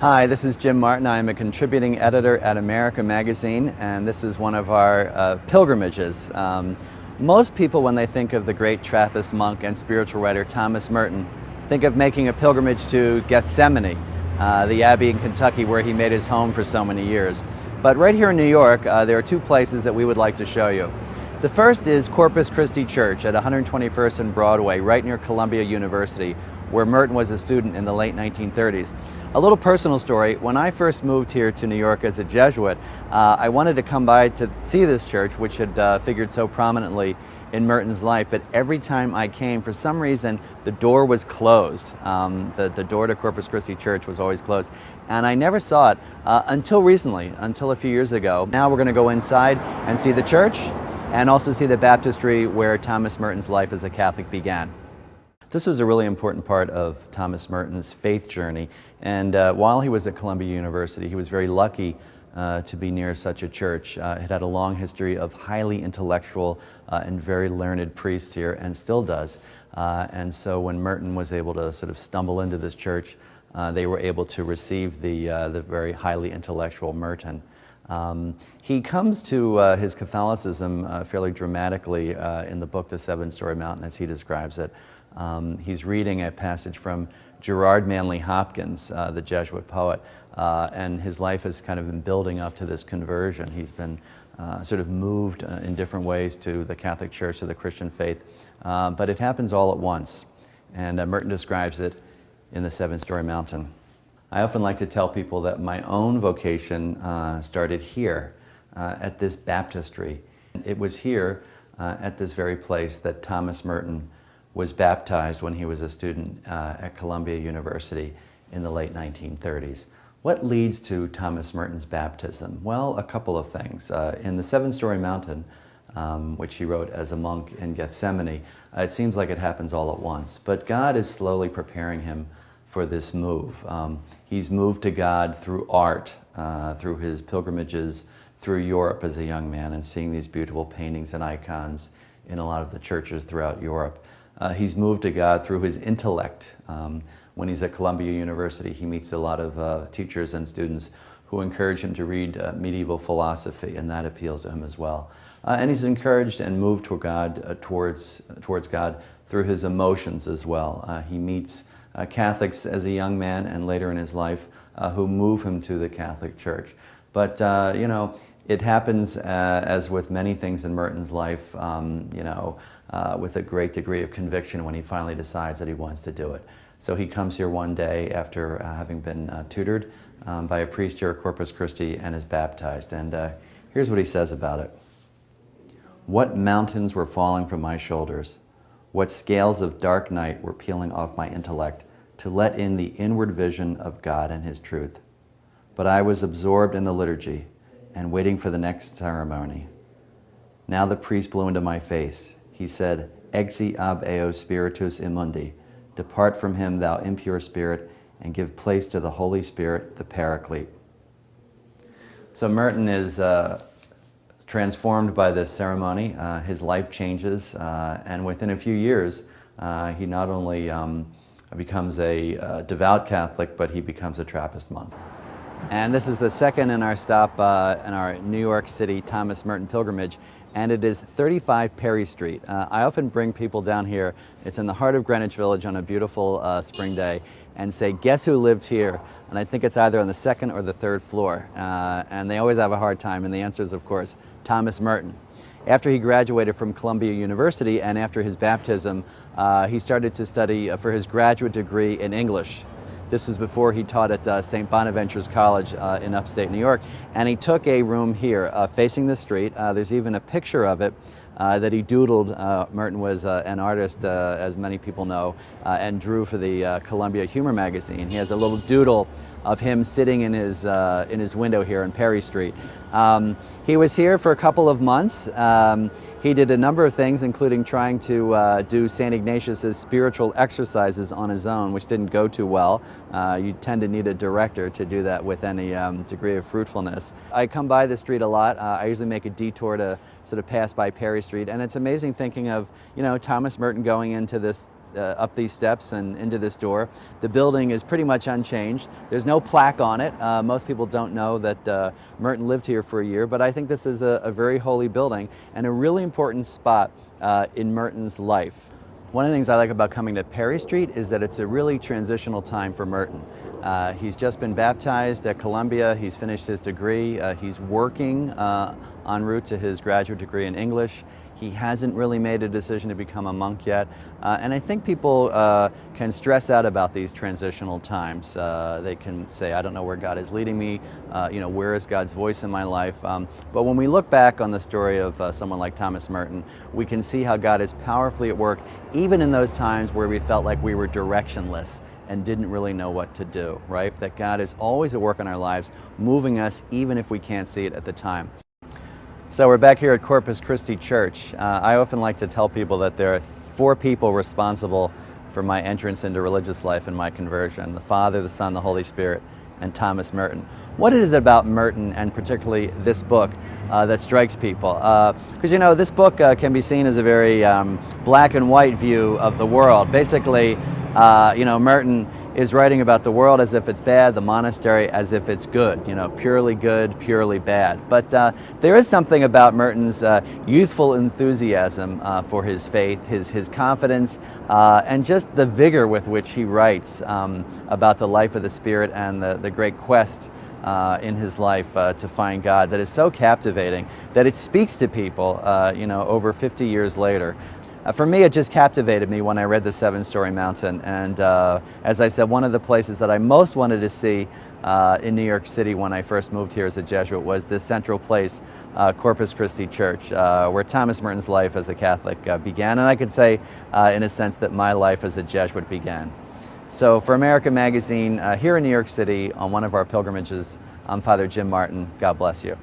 Hi, this is Jim Martin. I'm a contributing editor at America Magazine, and this is one of our pilgrimages. Most people, when they think of the great Trappist monk and spiritual writer Thomas Merton, think of making a pilgrimage to Gethsemane, the abbey in Kentucky where he made his home for so many years. But right here in New York, there are two places that we would like to show you. The first is Corpus Christi Church at 121st and Broadway, right near Columbia University, where Merton was a student in the late 1930s. A little personal story, when I first moved here to New York as a Jesuit, I wanted to come by to see this church, which had figured so prominently in Merton's life, but every time I came, for some reason, the door was closed. The door to Corpus Christi Church was always closed, and I never saw it until recently, until a few years ago. Now we're going to go inside and see the church, and also see the baptistry where Thomas Merton's life as a Catholic began. This was a really important part of Thomas Merton's faith journey, and while he was at Columbia University, he was very lucky to be near such a church. It had a long history of highly intellectual and very learned priests here, and still does. And so when Merton was able to sort of stumble into this church, they were able to receive the very highly intellectual Merton. He comes to his Catholicism fairly dramatically in the book The Seven-Story Mountain, as he describes it. He's reading a passage from Gerard Manley Hopkins, the Jesuit poet, and his life has kind of been building up to this conversion. He's been sort of moved in different ways to the Catholic Church, to the Christian faith, but it happens all at once, and Merton describes it in The Seven-Story Mountain. I often like to tell people that my own vocation started here at this baptistry. It was here at this very place that Thomas Merton was baptized when he was a student at Columbia University in the late 1930s. What leads to Thomas Merton's baptism? Well, a couple of things. In The Seven-Story Mountain, which he wrote as a monk in Gethsemane, it seems like it happens all at once, but God is slowly preparing him for this move. He's moved to God through art, through his pilgrimages through Europe as a young man and seeing these beautiful paintings and icons in a lot of the churches throughout Europe. He's moved to God through his intellect. When he's at Columbia University, he meets a lot of teachers and students who encourage him to read medieval philosophy, and that appeals to him as well. And he's encouraged and moved to God, towards God through his emotions as well. He meets Catholics as a young man and later in his life who move him to the Catholic Church. But, you know, it happens, as with many things in Merton's life, with a great degree of conviction when he finally decides that he wants to do it. So he comes here one day after having been tutored by a priest here at Corpus Christi and is baptized. And here's what he says about it. "What mountains were falling from my shoulders, what scales of dark night were peeling off my intellect to let in the inward vision of God and his truth. But I was absorbed in the liturgy and waiting for the next ceremony. Now the priest blew into my face. He said, 'Exi ab eo spiritus immundi,' depart from him, thou impure spirit, and give place to the Holy Spirit, the Paraclete." So Merton is transformed by this ceremony. His life changes, and within a few years, he not only becomes a devout Catholic, but he becomes a Trappist monk. And this is the second in our stop in our New York City Thomas Merton pilgrimage, and it is 35 Perry Street. I often bring people down here. It's in the heart of Greenwich Village on a beautiful spring day, and say, "Guess who lived here?" And I think it's either on the second or the third floor, and they always have a hard time, and the answer is, of course, Thomas Merton. After he graduated from Columbia University and after his baptism, he started to study for his graduate degree in English. This is before he taught at St. Bonaventure's College in upstate New York, and he took a room here facing the street. There's even a picture of it that he doodled. Merton was an artist, as many people know, and drew for the Columbia Humor magazine. He has a little doodle of him sitting in his window here on Perry Street. He was here for a couple of months. He did a number of things, including trying to do St. Ignatius's spiritual exercises on his own, which didn't go too well. You tend to need a director to do that with any degree of fruitfulness. I come by the street a lot. I usually make a detour to sort of pass by Perry Street, and it's amazing thinking of, you know, Thomas Merton going into this up these steps and into this door. The building is pretty much unchanged. There's no plaque on it. Most people don't know that Merton lived here for a year, but I think this is a very holy building and a really important spot in Merton's life. One of the things I like about coming to Perry Street is that it's a really transitional time for Merton. He's just been baptized at Columbia, he's finished his degree, he's working en route to his graduate degree in English. He hasn't really made a decision to become a monk yet. And I think people can stress out about these transitional times. They can say, I don't know where God is leading me, where is God's voice in my life? But when we look back on the story of someone like Thomas Merton, we can see how God is powerfully at work, even in those times where we felt like we were directionless and didn't really know what to do, right? That God is always at work in our lives, moving us even if we can't see it at the time. So we're back here at Corpus Christi Church. I often like to tell people that there are 4 people responsible for my entrance into religious life and my conversion: the Father, the Son, the Holy Spirit, and Thomas Merton. What is it about Merton, and particularly this book, that strikes people? Because this book can be seen as a very black and white view of the world. Basically, Merton is writing about the world as if it's bad, the monastery as if it's good, purely good, purely bad. But there is something about Merton's youthful enthusiasm for his faith, his confidence, and just the vigor with which he writes about the life of the Spirit and the great quest in his life to find God that is so captivating that it speaks to people, over 50 years later. For me, it just captivated me when I read The 7-Story Mountain, and as I said, one of the places that I most wanted to see in New York City when I first moved here as a Jesuit was this central place, Corpus Christi Church, where Thomas Merton's life as a Catholic began, and I could say, in a sense, that my life as a Jesuit began. So for America Magazine, here in New York City, on one of our pilgrimages, I'm Father Jim Martin. God bless you.